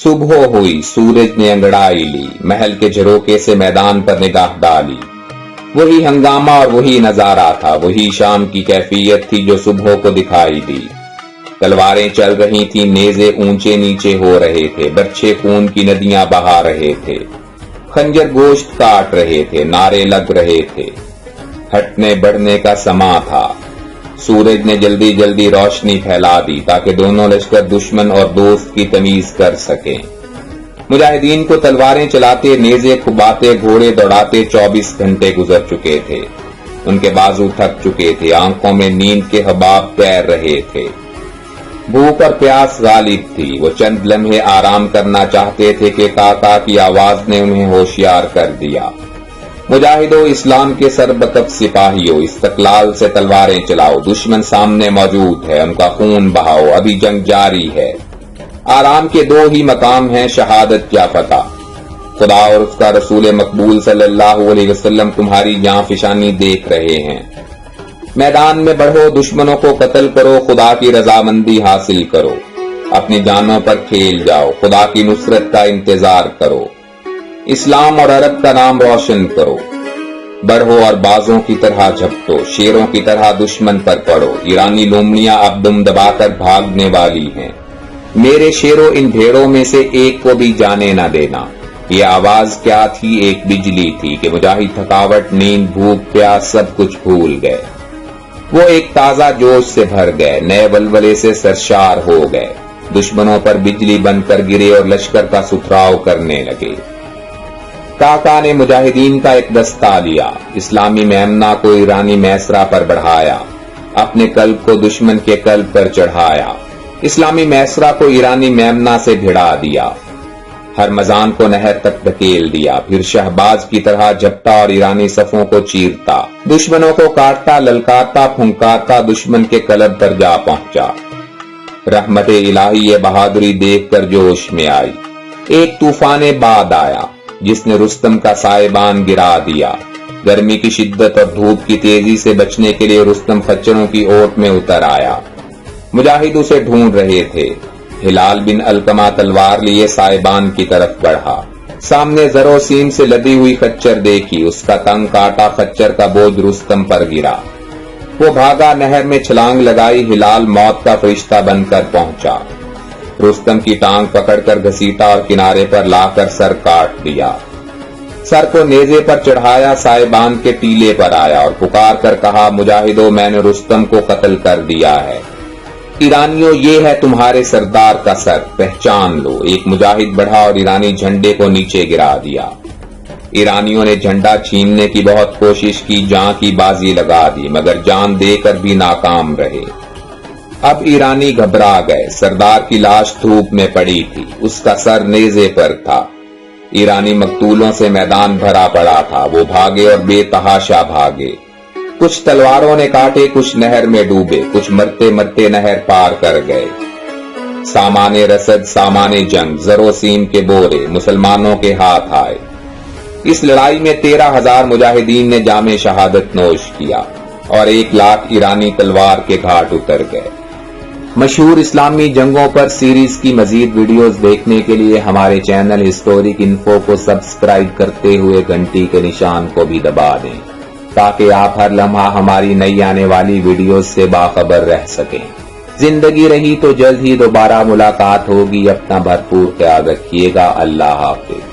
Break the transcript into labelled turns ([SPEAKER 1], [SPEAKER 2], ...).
[SPEAKER 1] सुबह हुई, सूरज ने अंगड़ाई ली, महल के झरोके से मैदान पर निगाह डाली। वही हंगामा और वही नजारा था, वही शाम की कैफियत थी जो सुबह को दिखाई दी। तलवारें चल रही थी, नेज़े ऊंचे नीचे हो रहे थे, बर्छे खून की नदियां बहा रहे थे, खंजर गोश्त काट रहे थे, नारे लग रहे थे। हटने बढ़ने का समा था। सूरज ने जल्दी जल्दी रोशनी फैला दी ताकि दोनों लश्कर दुश्मन और दोस्त की तमीज कर सकें। मुजाहिदीन को तलवारें चलाते, नेज़े खुबाते, घोड़े दौड़ाते 24 घंटे गुजर चुके थे। उनके बाजू थक चुके थे, आंखों में नींद के हबाब तैर रहे थे। भूख और प्यास गालिब थी। वो चंद लम्हे आराम करना चाहते थे कि काका की आवाज ने उन्हें होशियार कर दिया। मुजाहिदो, इस्लाम के सरबकफ सिपाहियों, इस्तकलाल से तलवारें चलाओ, दुश्मन सामने मौजूद है, उनका खून बहाओ, अभी जंग जारी है। आराम के दो ही मकाम हैं, शहादत या फतह। खुदा और उसका रसूल मकबूल सल्लल्लाहु अलैहि वसल्लम तुम्हारी जान फिशानी देख रहे हैं। मैदान में बढ़ो, दुश्मनों को कत्ल करो, खुदा की रजामंदी हासिल करो। अपनी जानों पर खेल जाओ, खुदा की नुसरत का इंतजार करो। इस्लाम और अरब का नाम रोशन करो। बढ़ो और बाजों की तरह झपटो, शेरों की तरह दुश्मन पर पड़ो। ईरानी लोमड़ियां अब दुम दबाकर भागने वाली हैं। मेरे शेरों, इन भेड़ों में से एक को भी जाने न देना। ये आवाज क्या थी? एक बिजली थी कि मुजाहिद थकावट, नींद, भूख, प्यास सब कुछ भूल गए। वो एक ताजा जोश से भर गए, नए वलवले से सरशार हो गए। दुश्मनों पर बिजली बनकर गिरे और लश्कर का सुथराव करने लगे। काका ने मुजाहिदीन का एक दस्ता लिया, इस्लामी मेमना को ईरानी मैसरा पर बढ़ाया, अपने कल्ब को दुश्मन के कल्ब पर चढ़ाया। इस्लामी मैसरा को ईरानी मेमना से भिड़ा दिया, हरमजान को नहर तक धकेल दिया, फिर शहबाज की तरह झपटा और ईरानी सफों को चीरता, दुश्मनों को काटता, ललकारता, फुंकारता दुश्मन के कलब पर जा पहुंचा। रहमते इलाही ये बहादुरी देखकर जोश में आई। एक तूफान बाद आया जिसने रुस्तम का साइबान गिरा दिया। गर्मी की शिद्दत और धूप की तेजी से बचने के लिए रुस्तम खच्चरों की ओट में उतर आया। मुजाहिद उसे ढूंढ रहे थे। हिलाल बिन अलकमा तलवार लिए साइबान की तरफ बढ़ा। सामने जरोसीम से लदी हुई खच्चर देखी, उसका तंग काटा खच्चर का बोझ रुस्तम पर गिरा। वो भागा, नहर में छलांग लगाई। हिलाल मौत का फरिश्ता बनकर पहुंचा। रुस्तम की टांग पकड़कर घसीटा और किनारे पर लाकर सर काट दिया। सर को नेज़े पर चढ़ाया, साइबान के टीले पर आया और पुकार कर कहा, मुजाहिदो, मैंने रुस्तम को कत्ल कर दिया है। ईरानियों, ये है तुम्हारे सरदार का सर, पहचान लो। एक मुजाहिद बढ़ा और ईरानी झंडे को नीचे गिरा दिया। ईरानियों ने झंडा छीनने की बहुत कोशिश की, जान की बाजी लगा दी, मगर जान देकर भी नाकाम रहे। अब ईरानी घबरा गए। सरदार की लाश धूप में पड़ी थी, उसका सर नेज़े पर था। ईरानी मकतूलों से मैदान भरा पड़ा था। वो भागे और बेतहाशा भागे। कुछ तलवारों ने काटे, कुछ नहर में डूबे, कुछ मरते मरते नहर पार कर गए। सामाने रसद, सामाने जंग, जरोसीम के बोरे मुसलमानों के हाथ आए। इस लड़ाई में 13,000 मुजाहिदीन ने जामे शहादत नोश किया और 1 लाख ईरानी तलवार के घाट उतर गए। मशहूर इस्लामी जंगों पर सीरीज की मजीद वीडियोस देखने के लिए हमारे चैनल हिस्टोरिक इन्फो को सब्सक्राइब करते हुए घंटी के निशान को भी दबा दें, ताकि आप हर लम्हा हमारी नई आने वाली वीडियोस से बाखबर रह सकें। जिंदगी रही तो जल्द ही दोबारा मुलाकात होगी। अपना भरपूर ख्याल रखिएगा। अल्लाह हाफिज।